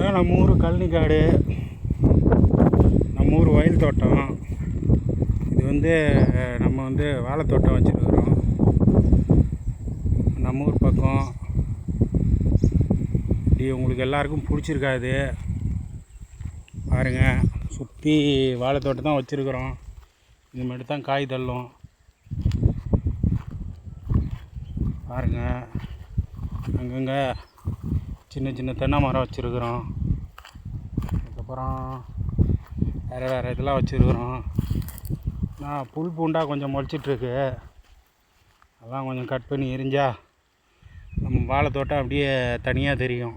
இதுதான் நம்ம ஊர் கழனிக்காடு, நம்ம ஊர் வயல் தோட்டம். இது நம்ம வாழைத்தோட்டம் வச்சுருக்குறோம் நம்ம ஊர் பக்கம். இப்படி உங்களுக்கு எல்லாருக்கும் பிடிச்சிருக்காது பாருங்கள். சுற்றி வாழைத்தோட்டம் தான் வச்சுருக்குறோம். இனிமேட்டு தான் காய் தள்ளும் பாருங்கள். அங்கங்கே சின்ன சின்ன தென்னை மரம் வச்சுருக்குறோம். அதுக்கப்புறம் வேறு இதெல்லாம் வச்சுருக்குறோம். நான் புல் பூண்டாக கொஞ்சம் முளைச்சிட்ருக்கு. அதெல்லாம் கொஞ்சம் கட் பண்ணி எரிஞ்சால் நம்ம வாழைத்தோட்டம் அப்படியே தனியாக தெரியும்.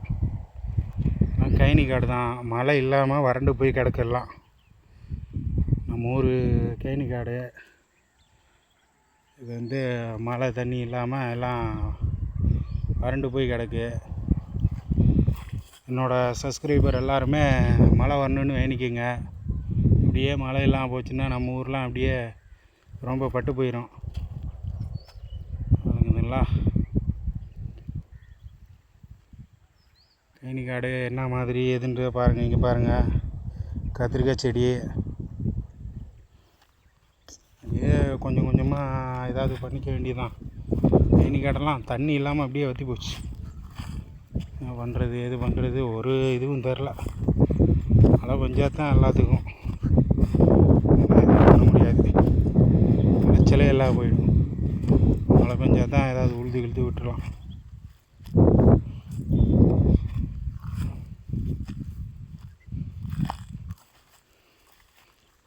கைனி காடு தான், மழை இல்லாமல் வறண்டு போய் கிடக்கலாம். நம்ம ஊர் கைனி காடு இது மழை தண்ணி இல்லாமல் எல்லாம் வறண்டு போய் கிடக்கு. என்னோடய சப்ஸ்கிரைபர் எல்லாருமே மழை வரணுன்னு வேண்டிக்கங்க. அப்படியே மழை இல்லாமல் போச்சுன்னா நம்ம ஊர்லாம் அப்படியே ரொம்ப பட்டு போயிடும். அதுங்களா கைனி காடு என்ன மாதிரி எதுன்ற பாருங்கள். இங்கே பாருங்கள், கத்திரிக்காய் செடி. அப்படியே கொஞ்சம் கொஞ்சமாக ஏதாவது பண்ணிக்க வேண்டியதுதான். கைனி காடெல்லாம் தண்ணி இல்லாமல் அப்படியே வற்றி போச்சு. என்ன பண்ணுறது எது பண்ணுறது ஒரு இதுவும் தெரில. மழை பெஞ்சால் தான் எல்லாத்துக்கும், பண்ண முடியாது. விளைச்சலே எல்லாம் போயிடும். மழை பெஞ்சால் தான் ஏதாவது உழுது கிழுத்து விட்டுலாம்.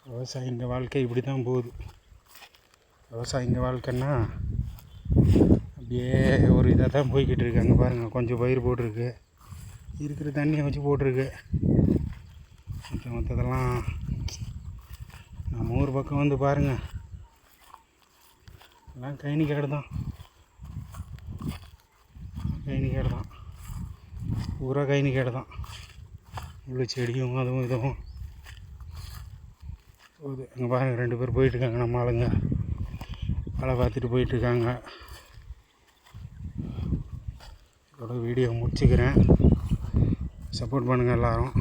விவசாயிங்க வாழ்க்கை இப்படி தான் போகுது. விவசாயிங்க வாழ்க்கைன்னா அப்படியே ஒரு இதாக தான் போய்கிட்டு இருக்கு. அங்கே பாருங்கள், கொஞ்சம் பயிர் போட்டிருக்கு, இருக்கிற தண்ணியை வச்சு போட்டிருக்கு. மற்றதெல்லாம் நம்ம ஊர் பக்கம் பாருங்கள், எல்லாம் கைனி காடு தான். கைனி காடு தான், பூரா கைனி காடு தான். உள்ள செடியும் அதுவும் இதுவும் போகுது. அங்கே பாருங்கள், 2 பேர் போயிட்டுருக்காங்க. நம்ம ஆளுங்க வேலை பார்த்துட்டு போயிட்டுருக்காங்க. இதோட வீடியோ முடிச்சுக்கிறேன். சப்போர்ட் பண்ணுங்கள் எல்லோரும்.